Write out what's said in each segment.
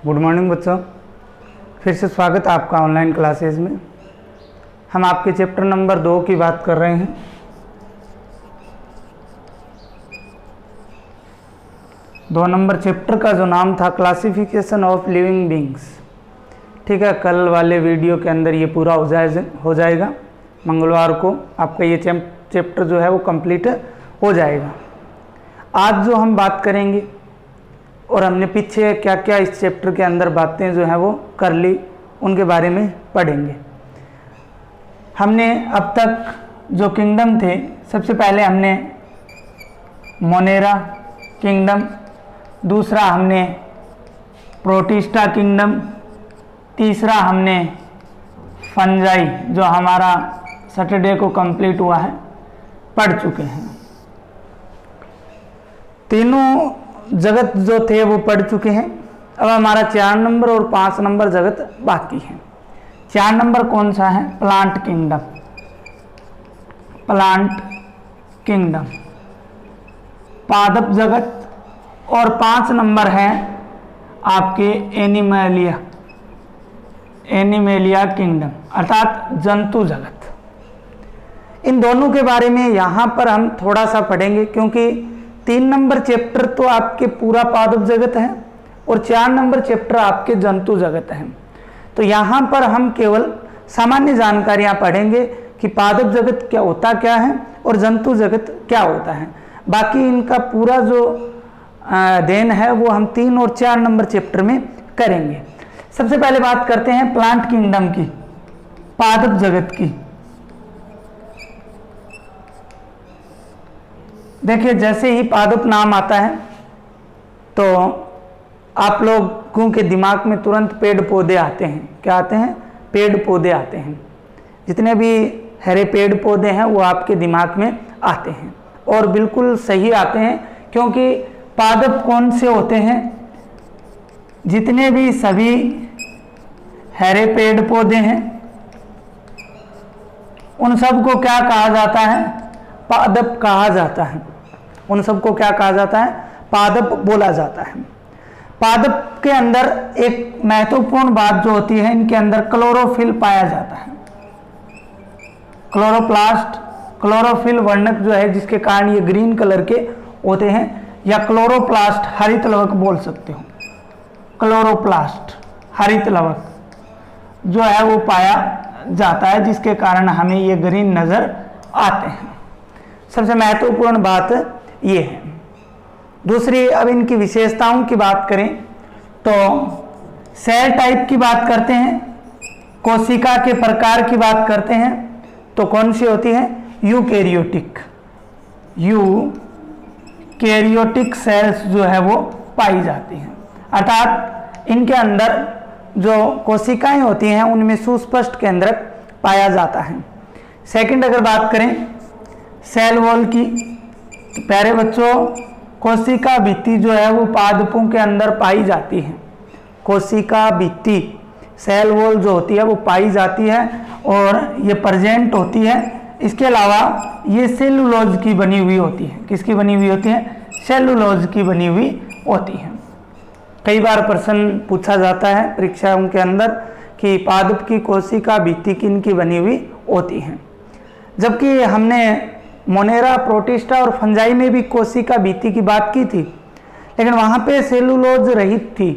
Good morning बच्चों, फिर से स्वागत है आपका ऑनलाइन क्लासेज में। हम आपके चैप्टर नंबर 2 की बात कर रहे हैं। दो नंबर चैप्टर का जो नाम था क्लासिफिकेशन ऑफ लिविंग बींग्स। ठीक है, कल वाले वीडियो के अंदर ये पूरा हो जाएगा। मंगलवार को आपका ये चैप्टर जो है वो कंप्लीट हो जाएगा। आज जो हम बात करेंगे और हमने पीछे क्या क्या इस चैप्टर के अंदर बातें जो हैं वो कर ली, उनके बारे में पढ़ेंगे। हमने अब तक जो किंगडम थे, सबसे पहले हमने मोनेरा किंगडम, दूसरा हमने प्रोटिस्टा किंगडम, तीसरा हमने फंजाई जो हमारा सैटरडे को कंप्लीट हुआ है पढ़ चुके हैं। तीनों जगत जो थे वो पढ़ चुके हैं। अब हमारा 4 नंबर और 5 नंबर जगत बाकी है। 4 नंबर कौन सा है? प्लांट किंगडम, प्लांट किंगडम, पादप जगत। और 5 नंबर है आपके एनिमलिया, एनिमलिया किंगडम अर्थात जंतु जगत। इन दोनों के बारे में यहाँ पर हम थोड़ा सा पढ़ेंगे, क्योंकि 3 नंबर चैप्टर तो आपके पूरा पादप जगत है और 4 नंबर चैप्टर आपके जंतु जगत है। तो यहाँ पर हम केवल सामान्य जानकारियाँ पढ़ेंगे कि पादप जगत क्या होता क्या है और जंतु जगत क्या होता है। बाकी इनका पूरा जो अध्ययन है वो हम 3 और 4 नंबर चैप्टर में करेंगे। सबसे पहले बात करते हैं प्लांट किंगडम की, पादप जगत की। देखिए, जैसे ही पादप नाम आता है तो आप लोगों के दिमाग में तुरंत पेड़ पौधे आते हैं। क्या आते हैं? पेड़ पौधे आते हैं। जितने भी हरे पेड़ पौधे हैं वो आपके दिमाग में आते हैं, और बिल्कुल सही आते हैं, क्योंकि पादप कौन से होते हैं? जितने भी सभी हरे पेड़ पौधे हैं उन सबको क्या कहा जाता है? पादप कहा जाता है। उन सबको क्या कहा जाता है? पादप बोला जाता है। पादप के अंदर एक महत्वपूर्ण बात जो होती है, इनके अंदर क्लोरोफिल पाया जाता है। क्लोरोप्लास्ट, क्लोरोफिल वर्णक जो है जिसके कारण ये ग्रीन कलर के होते हैं, या क्लोरोप्लास्ट हरित लवक बोल सकते हो। क्लोरोप्लास्ट हरित लवक जो है वो पाया जाता है, जिसके कारण हमें ये ग्रीन नजर आते हैं। सबसे महत्वपूर्ण बात ये है। दूसरी, अब इनकी विशेषताओं की बात करें तो सेल टाइप की बात करते हैं, कोशिका के प्रकार की बात करते हैं, तो कौन सी होती है? यूकैरियोटिक, यूकैरियोटिक सेल्स जो है वो पाई जाती हैं। अर्थात इनके अंदर जो कोशिकाएं होती हैं उनमें सुस्पष्ट केंद्रक पाया जाता है। सेकंड, अगर बात करें सेल वॉल की, तो प्यारे बच्चों कोशिका भित्ति जो है वो पादपों के अंदर पाई जाती है। कोशिका भित्ति, सेल वॉल जो होती है वो पाई जाती है और ये प्रेजेंट होती है। इसके अलावा ये सेलुलोज की बनी हुई होती है। किसकी बनी हुई होती है? सेलुलोज की बनी हुई होती है। कई बार प्रश्न पूछा जाता है परीक्षाओं के अंदर कि पादप की कोशिका भित्ति किन की बनी हुई होती है। जबकि हमने मोनेरा, प्रोटिस्टा और फंजाई में भी कोशिका भित्ति की बात की थी, लेकिन वहाँ पे सेलुलोज रहित थी।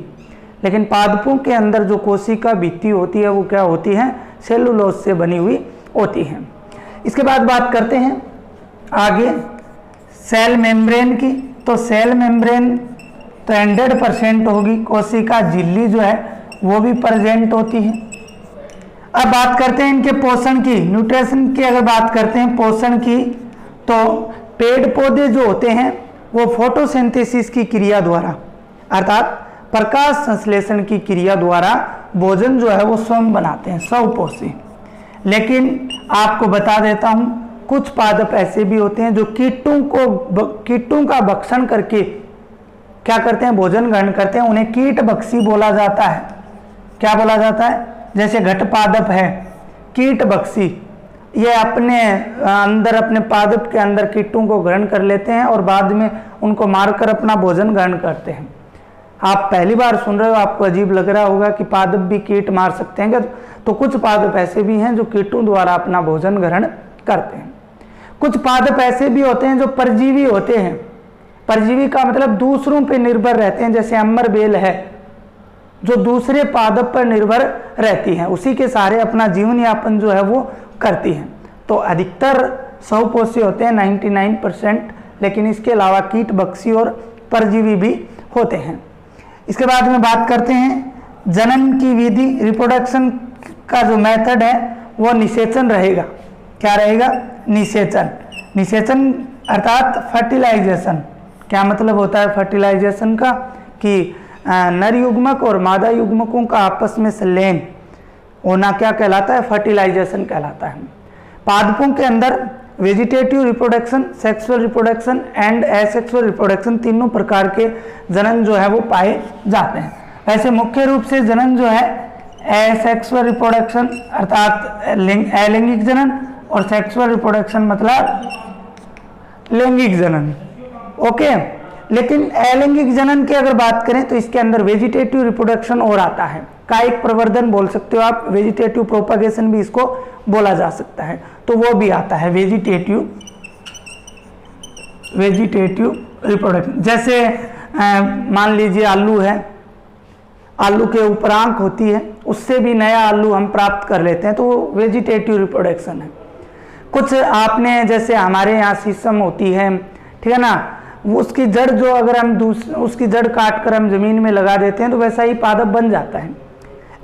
लेकिन पादपों के अंदर जो कोशिका भित्ति होती है वो क्या होती है? सेलुलोज से बनी हुई होती है। इसके बाद बात करते हैं आगे सेल मेम्ब्रेन की। तो सेल मेम्ब्रेन तो 100% होगी। कोशिका झिल्ली जो है वो भी प्रेजेंट होती है। अब बात करते हैं इनके पोषण की, न्यूट्रिशन की। अगर बात करते हैं पोषण की, तो पेड़ पौधे जो होते हैं वो फोटोसिंथेसिस की क्रिया द्वारा, अर्थात प्रकाश संश्लेषण की क्रिया द्वारा भोजन जो है वो स्वयं बनाते हैं, स्वपोषी। लेकिन आपको बता देता हूँ, कुछ पादप ऐसे भी होते हैं जो कीटों का भक्षण करके क्या करते हैं? भोजन ग्रहण करते हैं। उन्हें कीट भक्षी बोला जाता है। क्या बोला जाता है? जैसे घट पादप है, कीट भक्षी। ये अपने अंदर, अपने पादप के अंदर कीटों को ग्रहण कर लेते हैं और बाद में उनको मारकर अपना भोजन ग्रहण करते हैं। आप पहली बार सुन रहे हो, आपको अजीब लग रहा होगा कि पादप भी कीट मार सकते हैं क्या? तो कुछ पादप ऐसे भी हैं जो कीटों द्वारा अपना भोजन ग्रहण करते हैं। कुछ पादप ऐसे भी होते हैं जो परजीवी होते हैं। परजीवी का मतलब दूसरों पे निर्भर रहते हैं, जैसे अमर बेल है जो दूसरे पादप पर निर्भर रहती है, उसी के सहारे अपना जीवन यापन जो है वो करती हैं। तो अधिकतर बहुपोषी होते हैं 99%, लेकिन इसके अलावा कीट, बक्सी और परजीवी भी होते हैं। इसके बाद में बात करते हैं जनन की विधि। रिप्रोडक्शन का जो मेथड है वो निषेचन रहेगा। क्या रहेगा? निषेचन। निषेचन अर्थात फर्टिलाइजेशन। क्या मतलब होता है फर्टिलाइजेशन का? कि नर युग्मक और मादा युग्मकों का आपस में संलयन होना क्या कहलाता है? फर्टिलाइजेशन कहलाता है। पादपों के अंदर vegetative reproduction, sexual reproduction and asexual reproduction तीनों प्रकार के जनन जो है वो पाए जाते हैं। वैसे मुख्य रूप से जनन जो है एसेक्सुअल रिप्रोडक्शन अर्थात अलैंगिक जनन और सेक्सुअल रिप्रोडक्शन मतलब लैंगिक जनन। ओके, लेकिन अलैंगिक जनन की अगर बात करें तो इसके अंदर वेजिटेटिव रिप्रोडक्शन और आता है। कायिक प्रवर्धन बोल सकते हो आप, वेजिटेटिव प्रोपागेशन भी इसको बोला जा सकता है, तो वो भी आता है वेजिटेटिव रिप्रोडक्शन। जैसे मान लीजिए आलू है, आलू के उपरांक होती है, उससे भी नया आलू हम प्राप्त कर लेते हैं, तो वो वेजिटेटिव रिप्रोडक्शन है। कुछ आपने जैसे हमारे यहाँ शीशम होती है, ठीक है ना, वो उसकी जड़ जो अगर हम उसकी जड़ काट कर हम जमीन में लगा देते हैं तो वैसा ही पादप बन जाता है।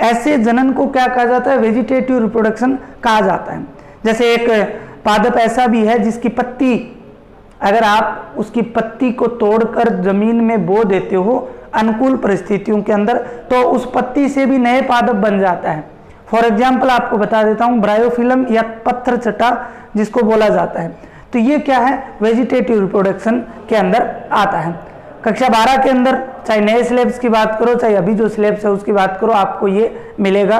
ऐसे जनन को क्या कहा जाता है? वेजिटेटिव रिप्रोडक्शन कहा जाता है। जैसे एक पादप ऐसा भी है जिसकी पत्ती, अगर आप उसकी पत्ती को तोड़कर जमीन में बो देते हो अनुकूल परिस्थितियों के अंदर, तो उस पत्ती से भी नए पादप बन जाता है। फॉर एग्जाम्पल आपको बता देता हूँ, ब्रायोफिलम या पत्थर चट्टा जिसको बोला जाता है, तो ये क्या है? वेजिटेटिव रिप्रोडक्शन के अंदर आता है। कक्षा 12 के अंदर चाहे नए स्लेब्स की बात करो चाहे अभी जो स्लेब्स है उसकी बात करो, आपको ये मिलेगा।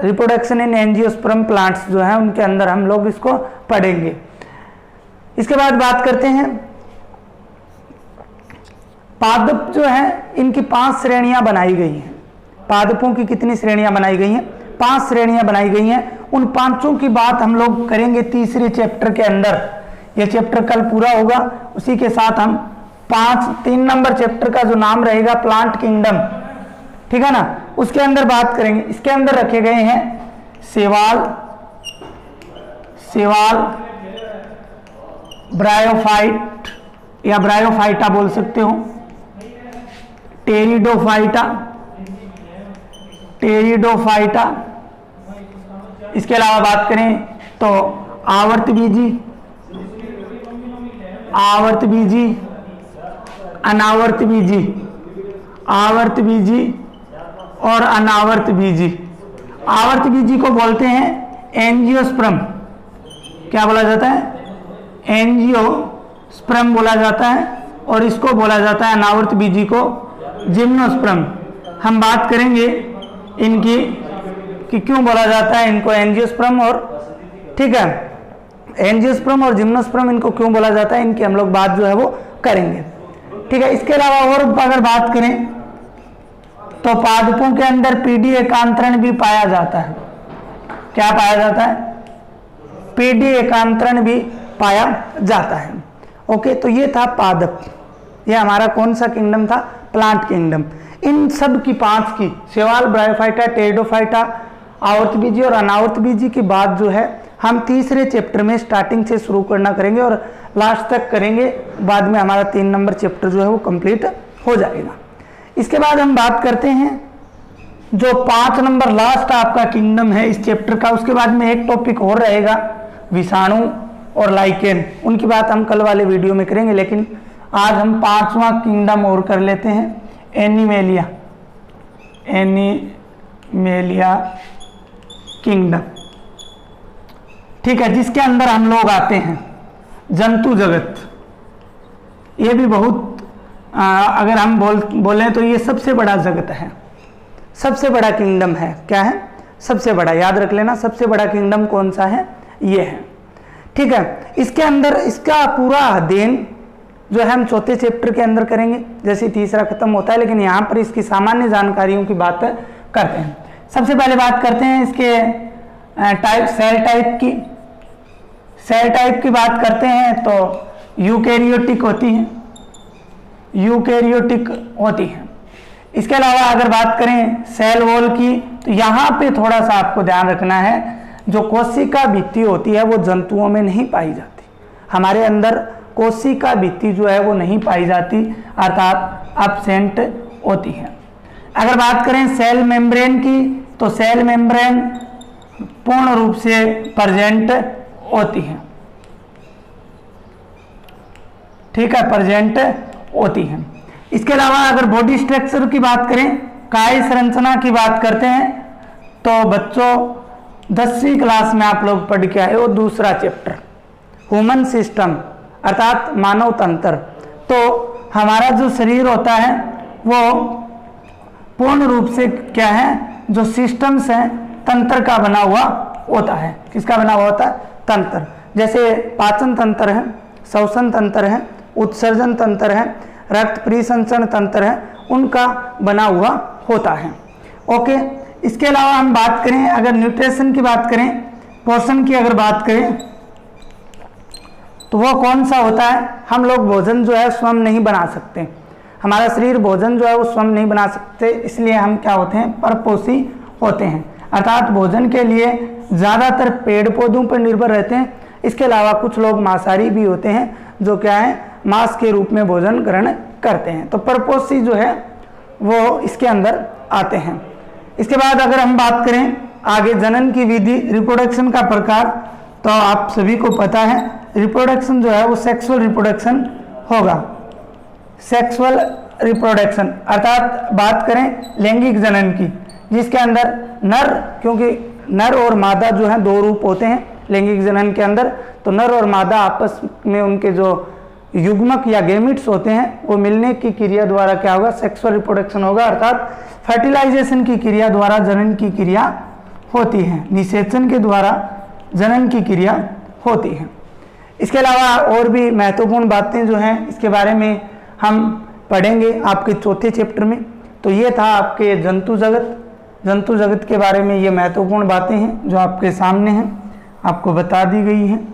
रिप्रोडक्शन इन एंजियोस्पर्म प्लांट्स जो है उनके अंदर हम लोग इसको पढ़ेंगे। इसके बाद बात करते हैं पादप जो है, इनकी 5 श्रेणियां बनाई गई हैं। पादपों की कितनी श्रेणियां बनाई गई हैं? 5 श्रेणियां बनाई गई हैं। उन 5 की बात हम लोग करेंगे तीसरे चैप्टर के अंदर। यह चैप्टर कल पूरा होगा, उसी के साथ हम 3 नंबर चैप्टर का जो नाम रहेगा प्लांट किंगडम, ठीक है ना, उसके अंदर बात करेंगे। इसके अंदर रखे गए हैं सेवाल, ब्रायोफाइट या ब्रायोफाइटा बोल सकते हो, टेरिडोफाइटा। इसके अलावा बात करें तो आवर्त बीजी, अनावर्त बीजी और अनावर्त बीजी। आवर्त बीजी को बोलते हैं एंजियोस्पर्म। क्या बोला जाता है? एंजियोस्पर्म बोला जाता है, और इसको बोला जाता है अनावर्त बीजी को जिम्नोस्पर्म। हम बात करेंगे इनकी कि क्यों बोला जाता है इनको एंजियोस्पर्म, और ठीक है, एंजियोस्पर्म और जिम्नोस्पर्म इनको क्यों बोला जाता है, इनकी हम लोग बात जो है वो करेंगे, ठीक है। इसके अलावा और अगर बात करें तो पादपों के अंदर पीडी एकांतरण भी पाया जाता है। क्या पाया जाता है? पीडी एकांतरण भी पाया जाता है। ओके, तो ये था पादप। ये हमारा कौन सा किंगडम था? Plant kingdom. इन सब की 5 की शैवाल, ब्रायोफाइटा, टेरिडोफाइटा, आवर्त बीजी और अनावर्त बीजी की बात जो है हम तीसरे चैप्टर में स्टार्टिंग से शुरू करना करेंगे और लास्ट तक करेंगे। बाद में हमारा 3 नंबर चैप्टर जो है वो कंप्लीट हो जाएगा। इसके बाद हम बात करते हैं जो 5 नंबर लास्ट आपका किंगडम है इस चैप्टर का। उसके बाद में एक टॉपिक और रहेगा विषाणु और लाइकेन, उनकी बात हम कल वाले वीडियो में करेंगे। लेकिन आज हम 5वां किंगडम और कर लेते हैं, एनिमेलिया किंगडम, ठीक है, जिसके अंदर हम लोग आते हैं जंतु जगत। ये भी बहुत अगर हम बोलें तो ये सबसे बड़ा जगत है, सबसे बड़ा किंगडम है। क्या है? सबसे बड़ा। याद रख लेना, सबसे बड़ा किंगडम कौन सा है? ये है, ठीक है। इसके अंदर इसका पूरा अध्ययन जो है हम चौथे चैप्टर के अंदर करेंगे, जैसे तीसरा खत्म होता है, लेकिन यहाँ पर इसकी सामान्य जानकारियों की बात करते हैं। सबसे पहले बात करते हैं इसके सेल टाइप की। सेल टाइप की बात करते हैं तो यूकैरियोटिक होती हैं, यूकैरियोटिक होती हैं। इसके अलावा अगर बात करें सेल वॉल की, तो यहाँ पे थोड़ा सा आपको ध्यान रखना है, जो कोशिका भित्ति होती है वो जंतुओं में नहीं पाई जाती। हमारे अंदर कोशिका भित्ति जो है वो नहीं पाई जाती, अर्थात एब्सेंट होती है। अगर बात करें सेल मेम्ब्रेन की, तो सेल मेम्ब्रेन पूर्ण रूप से प्रेजेंट होती है, ठीक है, प्रेजेंट होती है। इसके अलावा अगर बॉडी स्ट्रक्चर की बात करें, काय संरचना की बात करते हैं, तो बच्चों 10वीं क्लास में आप लोग पढ़ के आए हो दूसरा चैप्टर ह्यूमन सिस्टम अर्थात मानव तंत्र। तो हमारा जो शरीर होता है वो पूर्ण रूप से क्या है, जो सिस्टम्स हैं तंत्र का बना हुआ होता है। किसका बना हुआ होता है? तंत्र। जैसे पाचन तंत्र है, श्वसन तंत्र है, उत्सर्जन तंत्र है, रक्त परिसंचरण तंत्र है, उनका बना हुआ होता है। ओके। इसके अलावा हम बात करें, अगर न्यूट्रिशन की बात करें, पोषण की अगर बात करें, तो वो कौन सा होता है? हम लोग भोजन जो है स्वयं नहीं बना सकते, हमारा शरीर भोजन जो है वो स्वयं नहीं बना सकते, इसलिए हम क्या होते हैं? परपोषी होते हैं, अर्थात भोजन के लिए ज़्यादातर पेड़ पौधों पर निर्भर रहते हैं। इसके अलावा कुछ लोग मांसाहारी भी होते हैं, जो क्या है? मांस के रूप में भोजन ग्रहण करते हैं। तो परपोषी जो है वो इसके अंदर आते हैं। इसके बाद अगर हम बात करें आगे जनन की विधि, रिप्रोडक्शन का प्रकार, तो आप सभी को पता है रिप्रोडक्शन जो है वो सेक्सुअल रिप्रोडक्शन होगा। सेक्सुअल रिप्रोडक्शन अर्थात बात करें लैंगिक जनन की, जिसके अंदर नर, क्योंकि नर और मादा जो है दो रूप होते हैं लैंगिक जनन के अंदर, तो नर और मादा आपस में उनके जो युग्मक या गैमिट्स होते हैं वो मिलने की क्रिया द्वारा क्या होगा? सेक्सुअल रिप्रोडक्शन होगा, अर्थात फर्टिलाइजेशन की क्रिया द्वारा जनन की क्रिया होती है, निषेचन के द्वारा जनन की क्रिया होती है। इसके अलावा और भी महत्वपूर्ण बातें जो हैं इसके बारे में हम पढ़ेंगे आपके चौथे चैप्टर में। तो ये था आपके जंतु जगत के बारे में ये महत्वपूर्ण बातें हैं जो आपके सामने हैं, आपको बता दी गई हैं,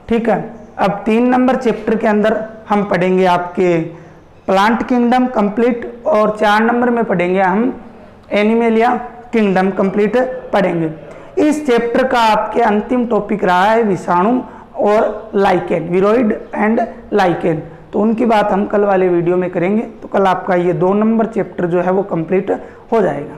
ठीक है। अब 3 नंबर चैप्टर के अंदर हम पढ़ेंगे आपके प्लांट किंगडम कंप्लीट, और 4 नंबर में पढ़ेंगे हम एनिमलिया किंगडम कंप्लीट पढ़ेंगे। इस चैप्टर का आपके अंतिम टॉपिक रहा है विषाणु और लाइकेन, विरोइड एंड लाइकेन, तो उनकी बात हम कल वाले वीडियो में करेंगे। तो कल आपका ये 2 नंबर चैप्टर जो है वो कंप्लीट हो जाएगा।